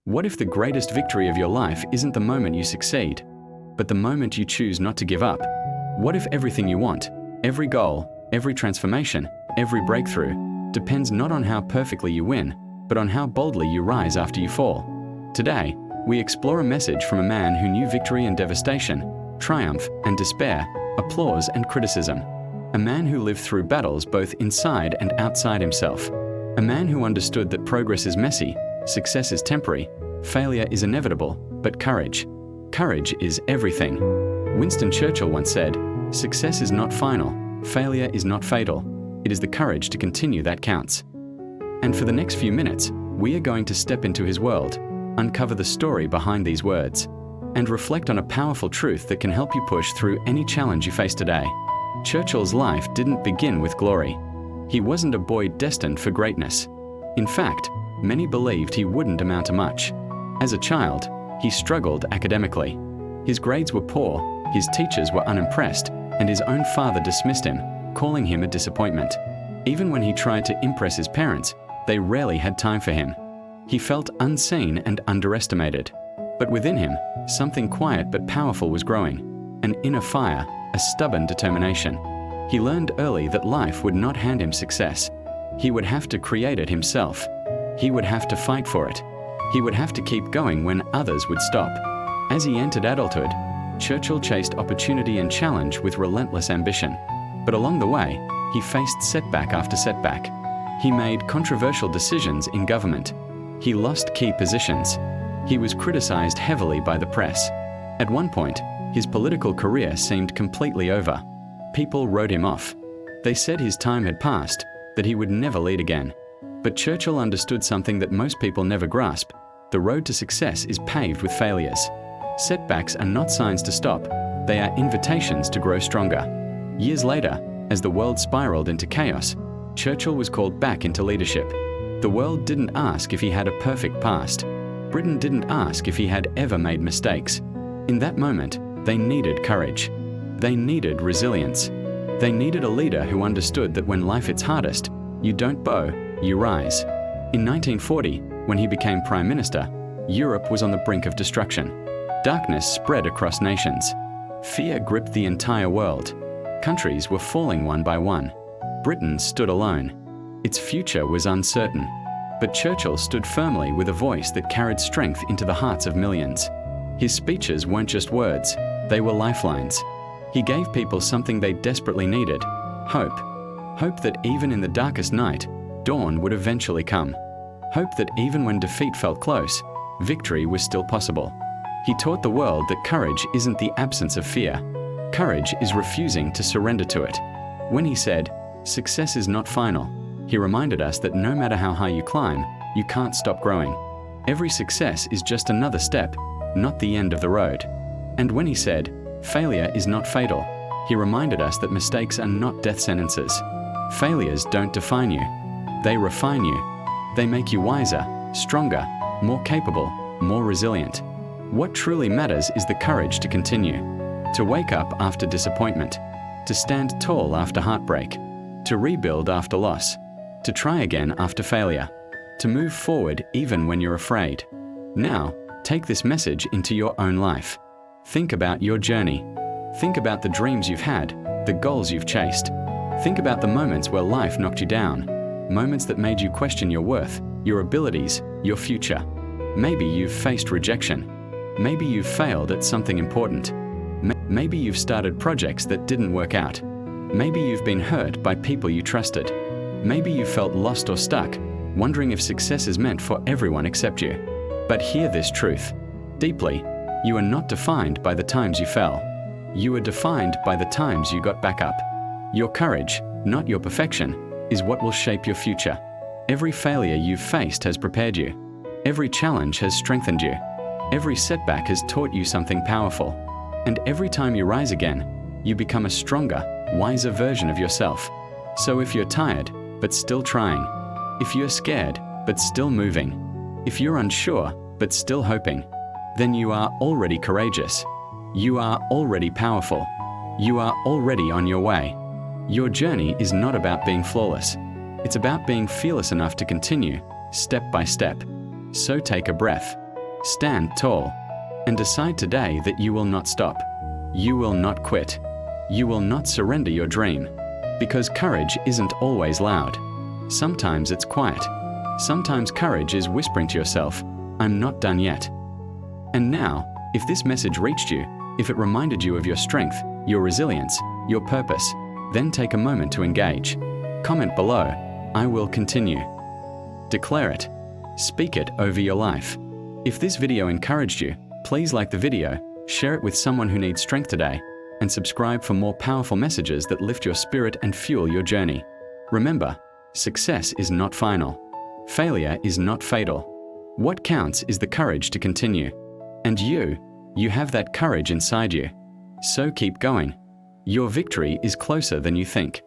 What if the greatest victory of your life isn't the moment you succeed, but the moment you choose not to give up? What if everything you want, every goal, every transformation, every breakthrough, depends not on how perfectly you win, but on how boldly you rise after you fall? Today, we explore a message from a man who knew victory and devastation, triumph and despair, applause and criticism. A man who lived through battles both inside and outside himself. A man who understood that progress is messy, success is temporary, failure is inevitable, but courage is everything. Winston Churchill once said, "Success is not final, failure is not fatal. It is the courage to continue that counts." And for the next few minutes, we are going to step into his world, uncover the story behind these words, and reflect on a powerful truth that can help you push through any challenge you face today. Churchill's life didn't begin with glory. He wasn't a boy destined for greatness. In fact, many believed he wouldn't amount to much. As a child, he struggled academically. His grades were poor, his teachers were unimpressed, and his own father dismissed him, calling him a disappointment. Even when he tried to impress his parents, they rarely had time for him. He felt unseen and underestimated. But within him, something quiet but powerful was growing, an inner fire, a stubborn determination. He learned early that life would not hand him success. He would have to create it himself. He would have to fight for it. He would have to keep going when others would stop. As he entered adulthood, Churchill chased opportunity and challenge with relentless ambition. But along the way, he faced setback after setback. He made controversial decisions in government. He lost key positions. He was criticized heavily by the press. At one point, his political career seemed completely over. People wrote him off. They said his time had passed, that he would never lead again. But Churchill understood something that most people never grasp. The road to success is paved with failures. Setbacks are not signs to stop. They are invitations to grow stronger. Years later, as the world spiraled into chaos, Churchill was called back into leadership. The world didn't ask if he had a perfect past. Britain didn't ask if he had ever made mistakes. In that moment, they needed courage. They needed resilience. They needed a leader who understood that when life hits hardest, you don't bow, you rise. In 1940, when he became Prime Minister, Europe was on the brink of destruction. Darkness spread across nations. Fear gripped the entire world. Countries were falling one by one. Britain stood alone. Its future was uncertain. But Churchill stood firmly with a voice that carried strength into the hearts of millions. His speeches weren't just words, they were lifelines. He gave people something they desperately needed: hope. Hope that even in the darkest night, dawn would eventually come. Hope that even when defeat felt close, victory was still possible. He taught the world that courage isn't the absence of fear. Courage is refusing to surrender to it. When he said, "Success is not final," he reminded us that no matter how high you climb, you can't stop growing. Every success is just another step, not the end of the road. And when he said, "Failure is not fatal," he reminded us that mistakes are not death sentences. Failures don't define you. They refine you. They make you wiser, stronger, more capable, more resilient. What truly matters is the courage to continue, to wake up after disappointment, to stand tall after heartbreak, to rebuild after loss, to try again after failure, to move forward even when you're afraid. Now, take this message into your own life. Think about your journey. Think about the dreams you've had, the goals you've chased. Think about the moments where life knocked you down, moments that made you question your worth, your abilities, your future. Maybe you've faced rejection. Maybe you've failed at something important. Maybe you've started projects that didn't work out. Maybe you've been hurt by people you trusted. Maybe you felt lost or stuck, wondering if success is meant for everyone except you. But hear this truth. Deeply, you are not defined by the times you fell. You are defined by the times you got back up. Your courage, not your perfection, is what will shape your future. Every failure you've faced has prepared you. Every challenge has strengthened you. Every setback has taught you something powerful. And every time you rise again, you become a stronger, wiser version of yourself. So if you're tired, but still trying, if you're scared, but still moving, if you're unsure, but still hoping, then you are already courageous. You are already powerful. You are already on your way. Your journey is not about being flawless. It's about being fearless enough to continue, step by step. So take a breath. Stand tall and decide today that you will not stop. You will not quit. You will not surrender your dream. Because courage isn't always loud. Sometimes it's quiet. Sometimes courage is whispering to yourself, "I'm not done yet." And now, if this message reached you, if it reminded you of your strength, your resilience, your purpose, then take a moment to engage. Comment below, "I will continue." Declare it. Speak it over your life. If this video encouraged you, please like the video, share it with someone who needs strength today, and subscribe for more powerful messages that lift your spirit and fuel your journey. Remember, success is not final. Failure is not fatal. What counts is the courage to continue. And you have that courage inside you. So keep going. Your victory is closer than you think.